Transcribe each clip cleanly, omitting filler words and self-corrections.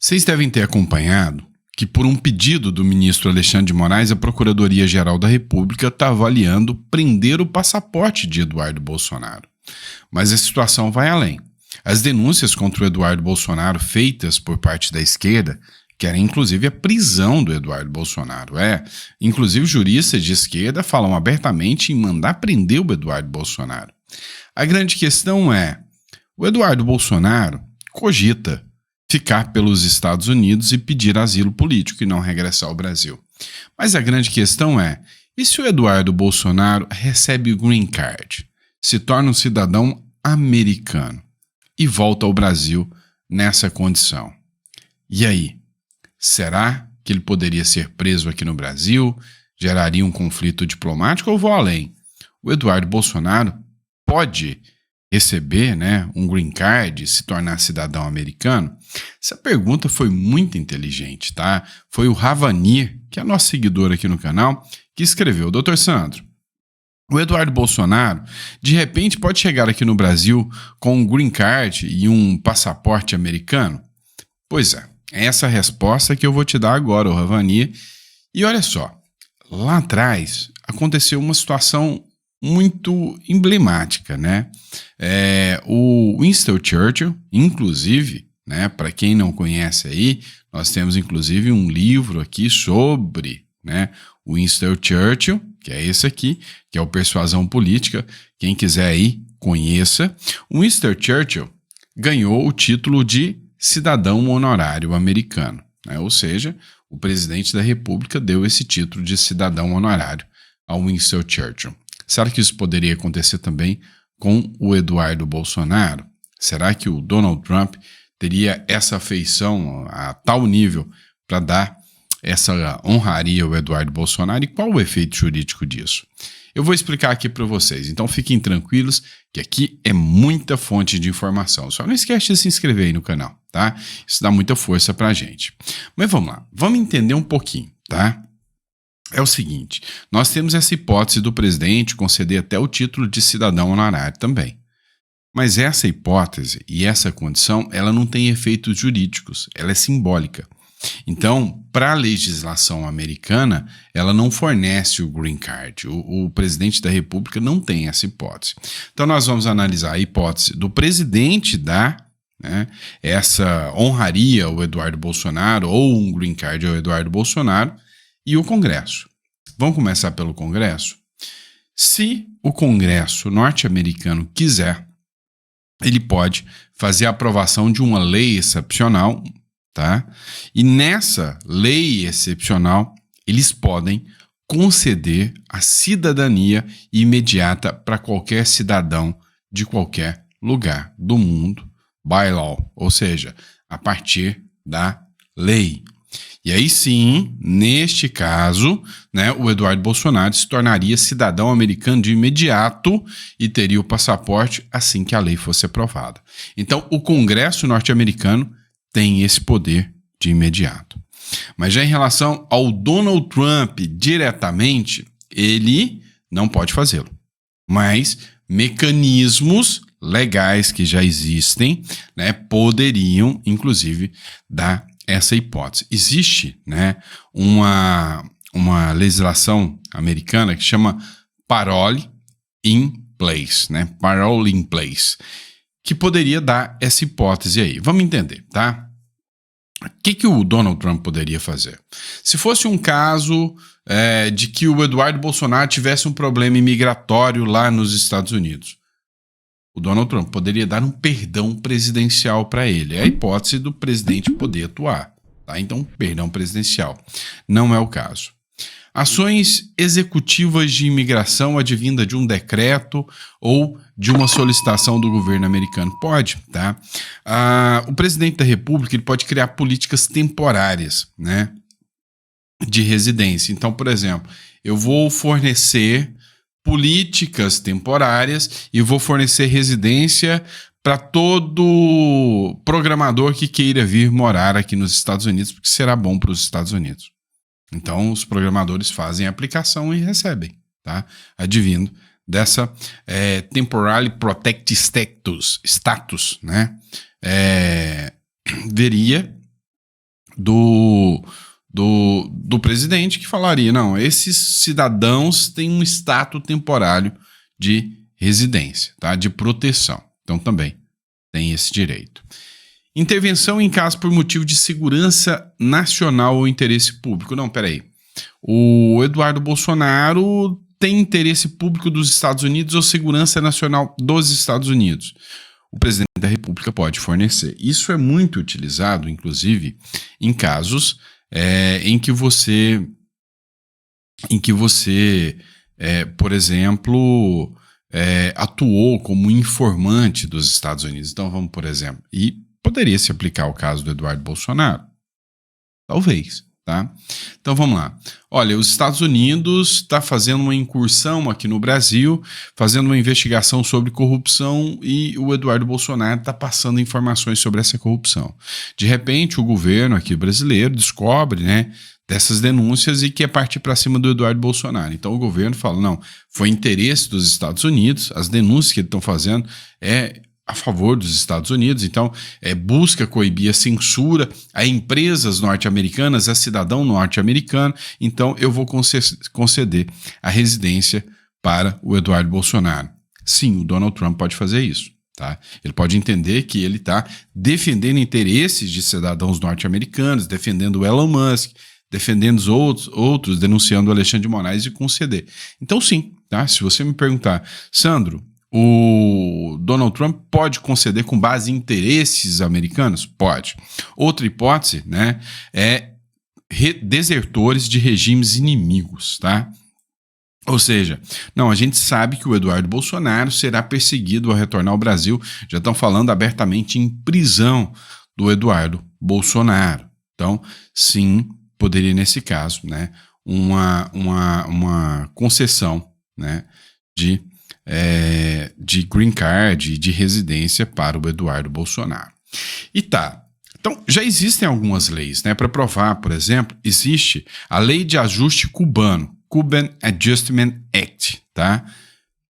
Vocês devem ter acompanhado que, por um pedido do ministro Alexandre de Moraes, a Procuradoria-Geral da República está avaliando prender o passaporte de Eduardo Bolsonaro. Mas a situação vai além. As denúncias contra o Eduardo Bolsonaro feitas por parte da esquerda querem inclusive a prisão do Eduardo Bolsonaro. Inclusive juristas de esquerda falam abertamente em mandar prender o Eduardo Bolsonaro. A grande questão é, o Eduardo Bolsonaro cogita ficar pelos Estados Unidos e pedir asilo político e não regressar ao Brasil. Mas a grande questão é, e se o Eduardo Bolsonaro recebe o green card, se torna um cidadão americano e volta ao Brasil nessa condição? E aí? Será que ele poderia ser preso aqui no Brasil? Geraria um conflito diplomático? Ou vou além? O Eduardo Bolsonaro pode receber, um green card, se tornar cidadão americano? Essa pergunta foi muito inteligente, tá? Foi o Ravanir, que é nosso seguidor aqui no canal, que escreveu: Dr. Sandro, o Eduardo Bolsonaro, de repente, pode chegar aqui no Brasil com um green card e um passaporte americano? Pois é essa a resposta que eu vou te dar agora, Ravanir. E olha só, lá atrás aconteceu uma situação muito emblemática, o Winston Churchill, inclusive, para quem não conhece aí, nós temos inclusive um livro aqui sobre, o Winston Churchill, que é esse aqui, que é o Persuasão Política. Quem quiser aí, conheça. O Winston Churchill ganhou o título de cidadão honorário americano, ou seja, o presidente da República deu esse título de cidadão honorário ao Winston Churchill. Será que isso poderia acontecer também com o Eduardo Bolsonaro? Será que o Donald Trump teria essa afeição a tal nível para dar essa honraria ao Eduardo Bolsonaro? E qual o efeito jurídico disso? Eu vou explicar aqui para vocês, então fiquem tranquilos que aqui é muita fonte de informação. Só não esquece de se inscrever aí no canal, tá? Isso dá muita força pra gente. Mas vamos lá, vamos entender um pouquinho, tá? É o seguinte, nós temos essa hipótese do presidente conceder até o título de cidadão honorário também. Mas essa hipótese e essa condição, ela não tem efeitos jurídicos, ela é simbólica. Então, para a legislação americana, ela não fornece o green card. O presidente da República não tem essa hipótese. Então, nós vamos analisar a hipótese do presidente dar essa honraria ao Eduardo Bolsonaro ou um green card ao Eduardo Bolsonaro e o Congresso. Vamos começar pelo Congresso? Se o Congresso norte-americano quiser, ele pode fazer a aprovação de uma lei excepcional, tá? E nessa lei excepcional, eles podem conceder a cidadania imediata para qualquer cidadão de qualquer lugar do mundo, by law, ou seja, a partir da lei. E aí sim, neste caso, o Eduardo Bolsonaro se tornaria cidadão americano de imediato e teria o passaporte assim que a lei fosse aprovada. Então, o Congresso norte-americano tem esse poder de imediato. Mas já em relação ao Donald Trump diretamente, ele não pode fazê-lo. Mas mecanismos legais que já existem, poderiam, inclusive, dar essa hipótese. Existe, uma legislação americana que chama Parole in Place, Parole in Place, que poderia dar essa hipótese aí. Vamos entender, tá? O que o Donald Trump poderia fazer? Se fosse um caso de que o Eduardo Bolsonaro tivesse um problema imigratório lá nos Estados Unidos, o Donald Trump poderia dar um perdão presidencial para ele. É a hipótese do presidente poder atuar, tá? Então, perdão presidencial. Não é o caso. Ações executivas de imigração advinda de um decreto ou de uma solicitação do governo americano. Pode, tá? O presidente da República ele pode criar políticas temporárias, de residência. Então, por exemplo, eu vou fornecer políticas temporárias e vou fornecer residência para todo programador que queira vir morar aqui nos Estados Unidos, porque será bom para os Estados Unidos. Então, os programadores fazem a aplicação e recebem, tá? Advindo dessa Temporary Protected Status, veria do presidente, que falaria, não, esses cidadãos têm um status temporário de residência, tá? De proteção. Então também tem esse direito. Intervenção em caso por motivo de segurança nacional ou interesse público. Não, peraí. O Eduardo Bolsonaro tem interesse público dos Estados Unidos ou segurança nacional dos Estados Unidos. O presidente da República pode fornecer. Isso é muito utilizado, inclusive, em casos em que você, por exemplo, atuou como informante dos Estados Unidos. Então, vamos, por exemplo, e poderia se aplicar ao caso do Eduardo Bolsonaro? Talvez, tá? Então, vamos lá. Olha, os Estados Unidos está fazendo uma incursão aqui no Brasil, fazendo uma investigação sobre corrupção e o Eduardo Bolsonaro está passando informações sobre essa corrupção. De repente, o governo aqui brasileiro descobre, né, dessas denúncias e quer partir para cima do Eduardo Bolsonaro. Então, o governo fala, não, foi interesse dos Estados Unidos, as denúncias que eles estão fazendo a favor dos Estados Unidos, então busca coibir a censura a empresas norte-americanas, a cidadão norte-americano, então eu vou conceder a residência para o Eduardo Bolsonaro. Sim, o Donald Trump pode fazer isso, tá? Ele pode entender que ele está defendendo interesses de cidadãos norte-americanos, defendendo o Elon Musk, defendendo os outros, denunciando o Alexandre de Moraes e conceder. Então sim, tá? Se você me perguntar, Sandro, o Donald Trump pode conceder com base em interesses americanos? Pode. Outra hipótese, né, é desertores de regimes inimigos, tá? Ou seja, não, a gente sabe que o Eduardo Bolsonaro será perseguido ao retornar ao Brasil. Já estão falando abertamente em prisão do Eduardo Bolsonaro. Então, sim, poderia nesse caso, né, uma concessão, né, de green card, de residência para o Eduardo Bolsonaro. E tá, então já existem algumas leis, né? Para provar, por exemplo, existe a Lei de Ajuste Cubano, Cuban Adjustment Act, tá?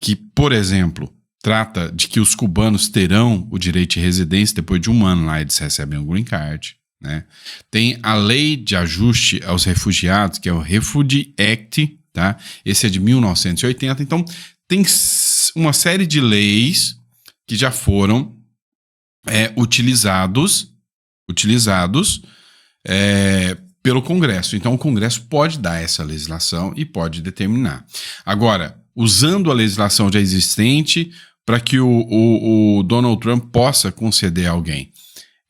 Que, por exemplo, trata de que os cubanos terão o direito de residência depois de um ano lá eles recebem o green card, né? Tem a Lei de Ajuste aos Refugiados, que é o Refugee Act, tá? Esse é de 1980, então tem uma série de leis que já foram utilizados pelo Congresso. Então, o Congresso pode dar essa legislação e pode determinar. Agora, usando a legislação já existente para que o Donald Trump possa conceder a alguém,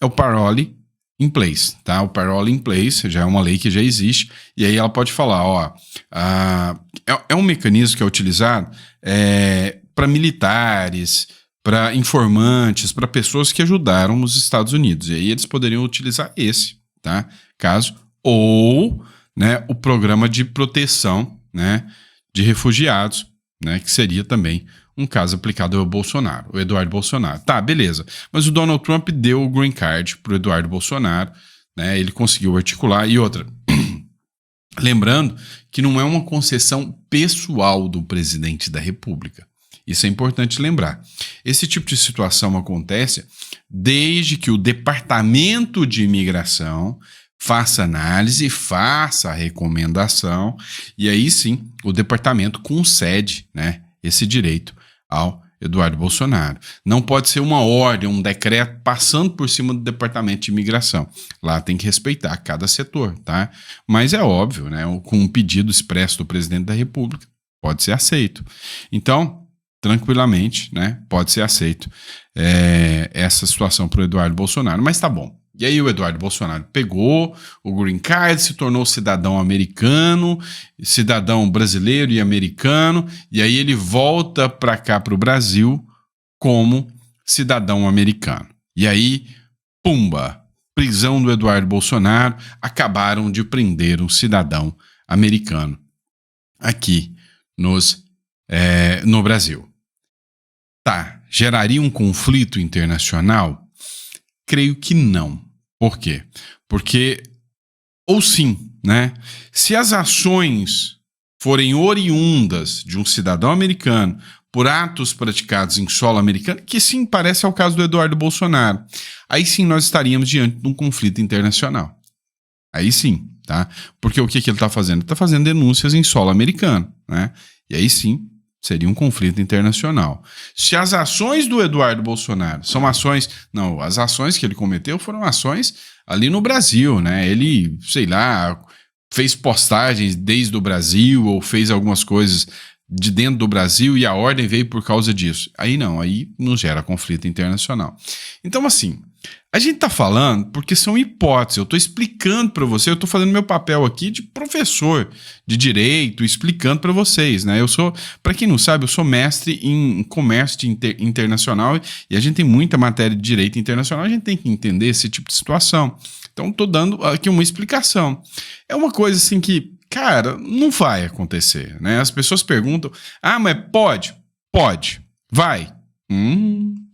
é o parole in place, tá? O parole in place já é uma lei que já existe, e aí ela pode falar, ó, é um mecanismo que é utilizado para militares, para informantes, para pessoas que ajudaram os Estados Unidos, e aí eles poderiam utilizar esse, tá? Caso, ou, né, o programa de proteção, né, de refugiados, né, que seria também um caso aplicado ao Bolsonaro, o Eduardo Bolsonaro. Tá, beleza. Mas o Donald Trump deu o green card para o Eduardo Bolsonaro, né? Ele conseguiu articular. E outra, lembrando que não é uma concessão pessoal do presidente da República. Isso é importante lembrar. Esse tipo de situação acontece desde que o Departamento de Imigração faça análise, faça a recomendação, e aí sim o departamento concede, né, esse direito ao Eduardo Bolsonaro. Não pode ser uma ordem, um decreto passando por cima do Departamento de Imigração. Lá tem que respeitar cada setor, tá? Mas é óbvio, né, com um pedido expresso do presidente da República, pode ser aceito. Então, tranquilamente, né, pode ser aceito essa situação para o Eduardo Bolsonaro. Mas tá bom. E aí o Eduardo Bolsonaro pegou o green card, se tornou cidadão americano, cidadão brasileiro e americano, e aí ele volta para cá, para o Brasil, como cidadão americano. E aí, pumba, prisão do Eduardo Bolsonaro, acabaram de prender um cidadão americano aqui no Brasil. Tá, geraria um conflito internacional? Creio que não. Por quê? Porque, ou sim, né? Se as ações forem oriundas de um cidadão americano por atos praticados em solo americano, que sim, parece ao caso do Eduardo Bolsonaro, aí sim nós estaríamos diante de um conflito internacional. Aí sim, tá? Porque o que ele está fazendo? Ele está fazendo denúncias em solo americano, né? E aí sim, seria um conflito internacional. Se as ações do Eduardo Bolsonaro são ações... Não, as ações que ele cometeu foram ações ali no Brasil, né? Ele, sei lá, fez postagens desde o Brasil ou fez algumas coisas de dentro do Brasil e a ordem veio por causa disso. Aí não gera conflito internacional. Então, assim, a gente tá falando porque são hipóteses. Eu tô explicando para você, eu tô fazendo meu papel aqui de professor de direito, explicando para vocês, né? Para quem não sabe, eu sou mestre em comércio internacional e a gente tem muita matéria de direito internacional, a gente tem que entender esse tipo de situação. Então, tô dando aqui uma explicação. É uma coisa assim que, cara, não vai acontecer, né? As pessoas perguntam, mas pode? Pode. Vai.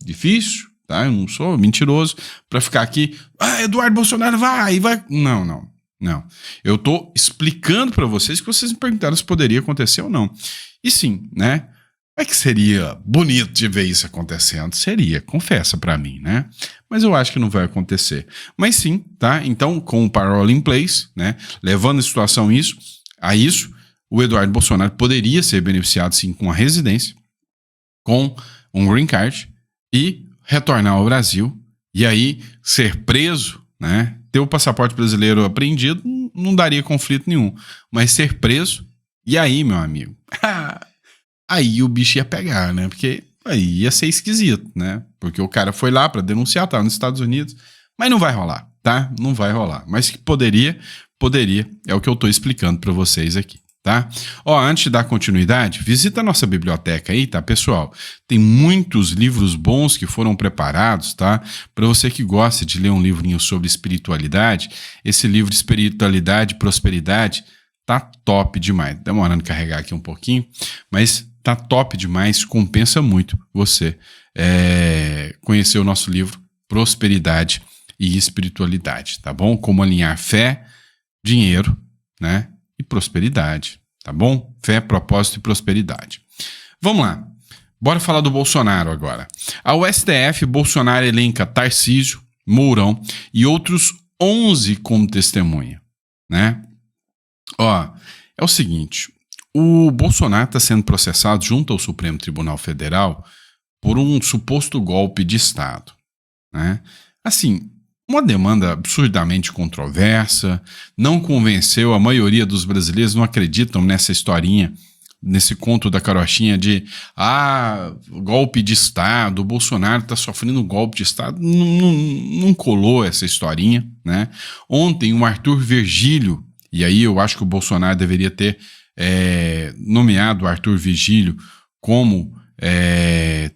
Difícil, tá? Eu não sou mentiroso para ficar aqui, Eduardo Bolsonaro vai. Não. Eu tô explicando para vocês que vocês me perguntaram se poderia acontecer ou não. E sim, né? É que seria bonito de ver isso acontecendo. Seria, confessa para mim, né? Mas eu acho que não vai acontecer. Mas sim, tá? Então, com o parole in place, né? Levando a situação a isso, o Eduardo Bolsonaro poderia ser beneficiado sim com a residência, com um green card e retornar ao Brasil e aí ser preso, né? Ter o passaporte brasileiro apreendido não daria conflito nenhum. Mas ser preso, e aí, meu amigo? Aí o bicho ia pegar, né? Porque aí ia ser esquisito, né? Porque o cara foi lá para denunciar, tá nos Estados Unidos, mas não vai rolar, tá? Não vai rolar. Mas que poderia, é o que eu tô explicando para vocês aqui, tá? Antes de dar continuidade, visita a nossa biblioteca aí, tá, pessoal? Tem muitos livros bons que foram preparados, tá? Para você que gosta de ler um livrinho sobre espiritualidade, esse livro Espiritualidade e Prosperidade tá top demais. Demorando carregar aqui um pouquinho, mas tá top demais, compensa muito você conhecer o nosso livro Prosperidade e Espiritualidade, tá bom? Como alinhar fé, dinheiro, né? E prosperidade, tá bom? Fé, propósito e prosperidade. Vamos lá. Bora falar do Bolsonaro agora. Ao STF, Bolsonaro elenca Tarcísio, Mourão e outros 11 como testemunha, né? É o seguinte, o Bolsonaro está sendo processado junto ao Supremo Tribunal Federal por um suposto golpe de Estado, né? Assim, uma demanda absurdamente controversa, não convenceu a maioria dos brasileiros, não acreditam nessa historinha, nesse conto da carochinha de golpe de Estado, o Bolsonaro está sofrendo golpe de Estado, não colou essa historinha, né? Ontem o Arthur Virgílio, e aí eu acho que o Bolsonaro deveria ter nomeado o Arthur Virgílio como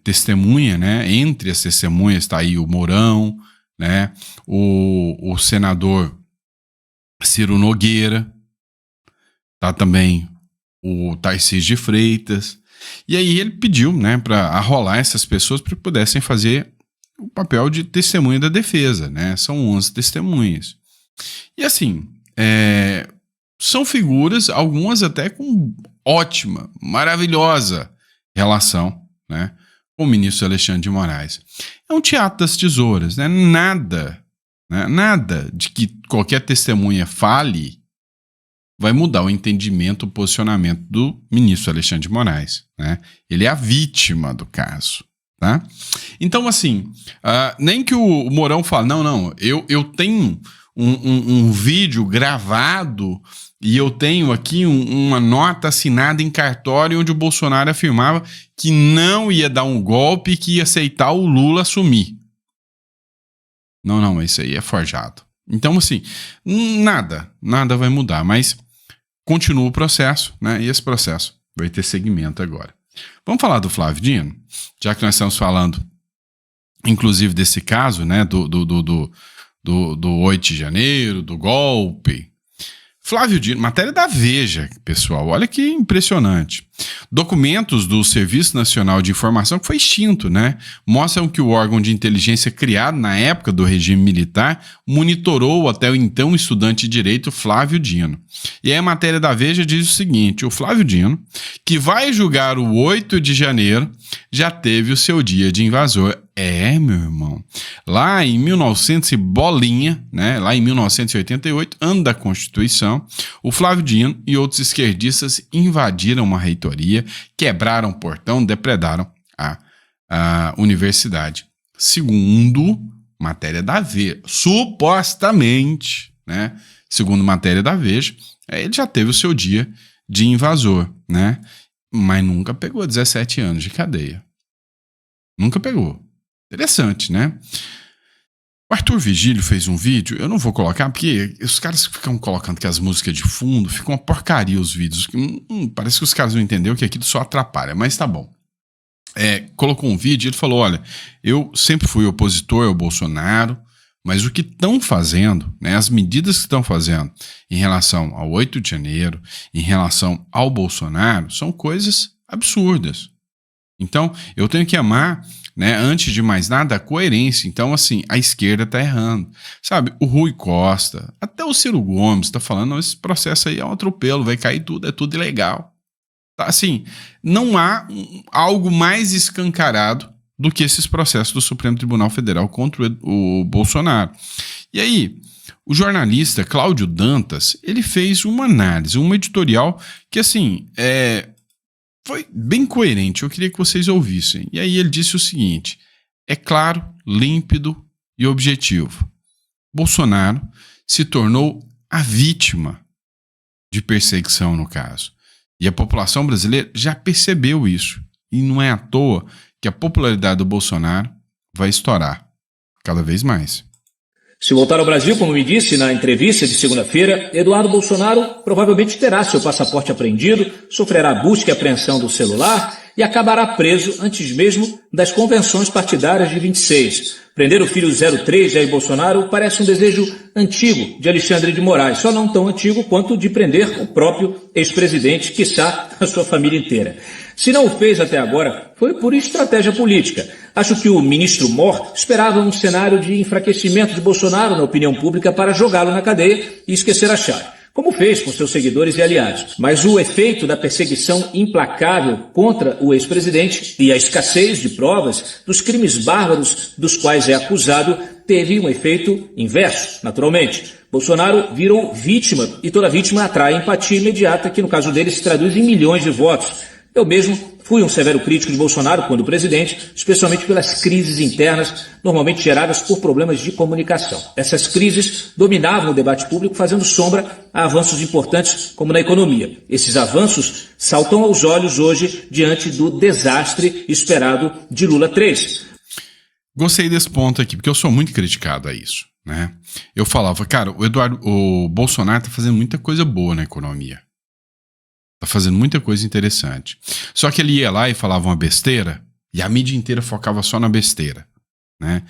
testemunha, né? Entre as testemunhas está aí o Mourão, né? O senador Ciro Nogueira, tá também o Tarcísio de Freitas, e aí ele pediu, né, para arrolar essas pessoas para que pudessem fazer o papel de testemunha da defesa, né? São 11 testemunhas. E assim, são figuras, algumas até com ótima, maravilhosa relação, né, com o ministro Alexandre de Moraes. É um teatro das tesouras, né? Nada de que qualquer testemunha fale vai mudar o entendimento, o posicionamento do ministro Alexandre de Moraes, né? Ele é a vítima do caso, tá? Então, assim, nem que o Mourão fale, não, eu tenho um vídeo gravado e eu tenho aqui uma nota assinada em cartório onde o Bolsonaro afirmava que não ia dar um golpe e que ia aceitar o Lula assumir. Não, isso aí é forjado. Então, assim, nada vai mudar, mas continua o processo, né? E esse processo vai ter segmento agora. Vamos falar do Flávio Dino? Já que nós estamos falando, inclusive, desse caso, né? Do 8 de janeiro, do golpe. Flávio Dino, matéria da Veja, pessoal, olha que impressionante. Documentos do Serviço Nacional de Informação, que foi extinto, né, mostram que o órgão de inteligência criado na época do regime militar monitorou até o então estudante de direito Flávio Dino. E aí a matéria da Veja diz o seguinte: o Flávio Dino, que vai julgar o 8 de janeiro, já teve o seu dia de invasor. Meu irmão, lá em 1900 e bolinha, né, lá em 1988, ano da Constituição, o Flávio Dino e outros esquerdistas invadiram uma reitoria, quebraram o portão, depredaram a universidade. Segundo matéria da Veja, supostamente, né, segundo matéria da Veja, ele já teve o seu dia de invasor, né, mas nunca pegou 17 anos de cadeia. Nunca pegou. Interessante, né? O Arthur Vigílio fez um vídeo, eu não vou colocar, porque os caras ficam colocando que as músicas de fundo, ficam uma porcaria os vídeos. Parece que os caras não entenderam que aquilo só atrapalha, mas tá bom. Colocou um vídeo e ele falou: olha, eu sempre fui opositor ao Bolsonaro, mas o que estão fazendo, né, as medidas que estão fazendo em relação ao 8 de janeiro, em relação ao Bolsonaro, são coisas absurdas. Então, eu tenho que amar, né, antes de mais nada, a coerência. Então, assim, a esquerda tá errando. Sabe, o Rui Costa, até o Ciro Gomes tá falando: não, esse processo aí é um atropelo, vai cair tudo, é tudo ilegal. Tá, assim, não há algo mais escancarado do que esses processos do Supremo Tribunal Federal contra o Bolsonaro. E aí, o jornalista Cláudio Dantas, ele fez uma análise, uma editorial que, assim, foi bem coerente. Eu queria que vocês ouvissem. E aí ele disse o seguinte: é claro, límpido e objetivo. Bolsonaro se tornou a vítima de perseguição no caso. E a população brasileira já percebeu isso. E não é à toa que a popularidade do Bolsonaro vai estourar cada vez mais. Se voltar ao Brasil, como me disse na entrevista de segunda-feira, Eduardo Bolsonaro provavelmente terá seu passaporte apreendido, sofrerá busca e apreensão do celular e acabará preso antes mesmo das convenções partidárias de 26. Prender o filho 03 Jair Bolsonaro parece um desejo antigo de Alexandre de Moraes, só não tão antigo quanto de prender o próprio ex-presidente, quiçá a sua família inteira. Se não o fez até agora, foi por estratégia política. Acho que o ministro Mor esperava um cenário de enfraquecimento de Bolsonaro na opinião pública para jogá-lo na cadeia e esquecer a chave, como fez com seus seguidores e aliados. Mas o efeito da perseguição implacável contra o ex-presidente e a escassez de provas dos crimes bárbaros dos quais é acusado teve um efeito inverso, naturalmente. Bolsonaro virou vítima e toda vítima atrai empatia imediata, que no caso dele se traduz em milhões de votos. Eu mesmo fui um severo crítico de Bolsonaro quando presidente, especialmente pelas crises internas, normalmente geradas por problemas de comunicação. Essas crises dominavam o debate público, fazendo sombra a avanços importantes como na economia. Esses avanços saltam aos olhos hoje diante do desastre esperado de Lula 3. Gostei desse ponto aqui, porque eu sou muito criticado a isso, né? Eu falava: cara, o Bolsonaro tá fazendo muita coisa boa na economia. Tá fazendo muita coisa interessante. Só que ele ia lá e falava uma besteira, e a mídia inteira focava só na besteira, né?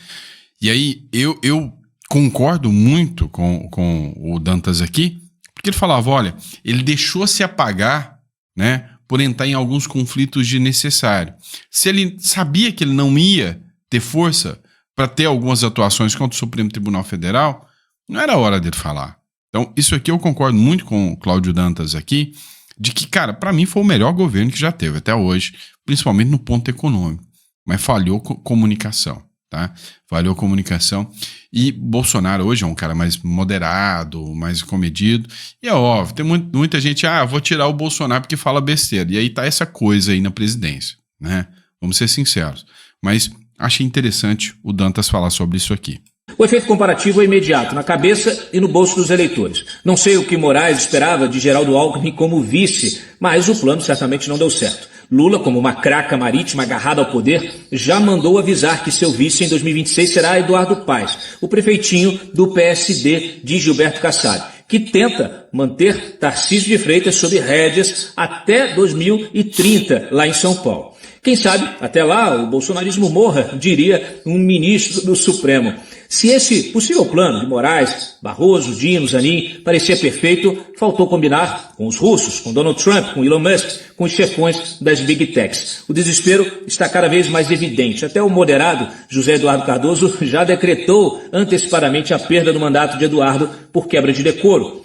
E aí eu concordo muito com o Dantas aqui, porque ele falava: olha, ele deixou se apagar, né, por entrar em alguns conflitos desnecessários. Se ele sabia que ele não ia ter força para ter algumas atuações contra o Supremo Tribunal Federal, não era hora dele falar. Então, isso aqui eu concordo muito com o Cláudio Dantas aqui, de que, cara, para mim foi o melhor governo que já teve até hoje, principalmente no ponto econômico, mas falhou comunicação, tá? Falhou comunicação, e Bolsonaro hoje é um cara mais moderado, mais comedido, e é óbvio, tem muita gente: vou tirar o Bolsonaro porque fala besteira, e aí tá essa coisa aí na presidência, né? Vamos ser sinceros, mas achei interessante o Dantas falar sobre isso aqui. O efeito comparativo é imediato, na cabeça e no bolso dos eleitores. Não sei o que Moraes esperava de Geraldo Alckmin como vice, mas o plano certamente não deu certo. Lula, como uma craca marítima agarrada ao poder, já mandou avisar que seu vice em 2026 será Eduardo Paes, o prefeitinho do PSD de Gilberto Kassab, que tenta manter Tarcísio de Freitas sob rédeas até 2030, lá em São Paulo. Quem sabe, até lá, o bolsonarismo morra, diria um ministro do Supremo. Se esse possível plano de Moraes, Barroso, Dino, Zanin parecia perfeito, faltou combinar com os russos, com Donald Trump, com Elon Musk, com os chefões das Big Techs. O desespero está cada vez mais evidente. Até o moderado José Eduardo Cardoso já decretou antecipadamente a perda do mandato de Eduardo por quebra de decoro.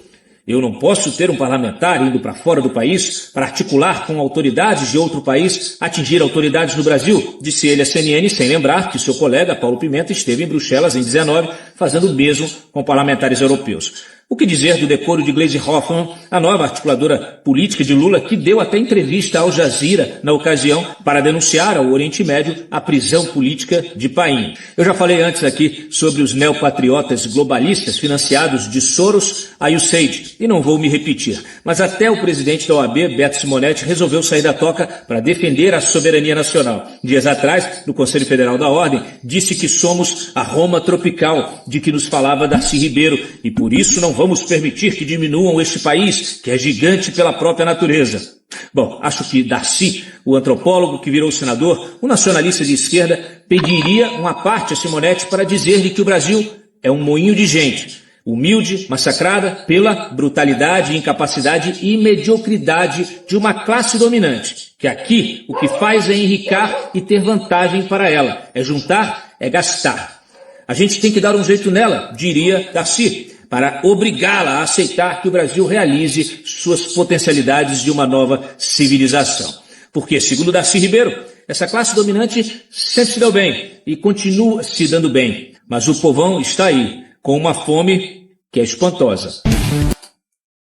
Eu não posso ter um parlamentar indo para fora do país para articular com autoridades de outro país, atingir autoridades no Brasil, disse ele à CNN, sem lembrar que seu colega Paulo Pimenta esteve em Bruxelas em 2019, fazendo o mesmo com parlamentares europeus. O que dizer do decoro de Gleisi Hoffmann, a nova articuladora política de Lula, que deu até entrevista ao Jazeera na ocasião para denunciar ao Oriente Médio a prisão política de Paim. Eu já falei antes aqui sobre os neopatriotas globalistas financiados de Soros a USAID e não vou me repetir. Mas até o presidente da OAB, Beto Simonetti, resolveu sair da toca para defender a soberania nacional. Dias atrás, no Conselho Federal da Ordem, disse que somos a Roma tropical, de que nos falava Darcy Ribeiro, e por isso não vamos permitir que diminuam este país, que é gigante pela própria natureza. Bom, acho que Darcy, o antropólogo que virou senador, o nacionalista de esquerda, pediria uma parte a Simonetti para dizer-lhe que o Brasil é um moinho de gente, humilde, massacrada pela brutalidade, incapacidade e mediocridade de uma classe dominante, que aqui o que faz é enricar e ter vantagem para ela, é juntar, é gastar. A gente tem que dar um jeito nela, diria Darcy, para obrigá-la a aceitar que o Brasil realize suas potencialidades de uma nova civilização. Porque, segundo Darcy Ribeiro, essa classe dominante sempre se deu bem e continua se dando bem, mas o povão está aí, com uma fome que é espantosa.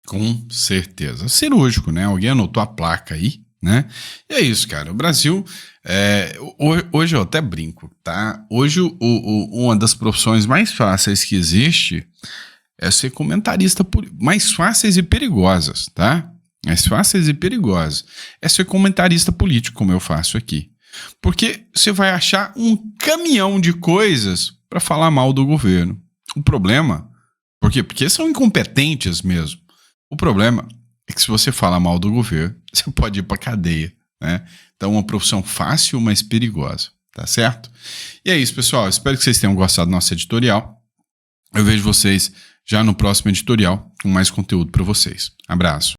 Com certeza. Cirúrgico, né? Alguém anotou a placa aí, né? E é isso, cara. O Brasil, hoje eu até brinco, tá? Hoje uma das profissões mais fáceis que existe é ser comentarista, mais fáceis e perigosas, tá? Mais fáceis e perigosas. É ser comentarista político, como eu faço aqui. Porque você vai achar um caminhão de coisas para falar mal do governo. O problema, por quê? Porque são incompetentes mesmo. O problema é que se você fala mal do governo, você pode ir para cadeia, né? Então, uma profissão fácil, mas perigosa, tá certo? E é isso, pessoal. Espero que vocês tenham gostado do nosso editorial. Eu vejo vocês já no próximo editorial com mais conteúdo para vocês. Abraço.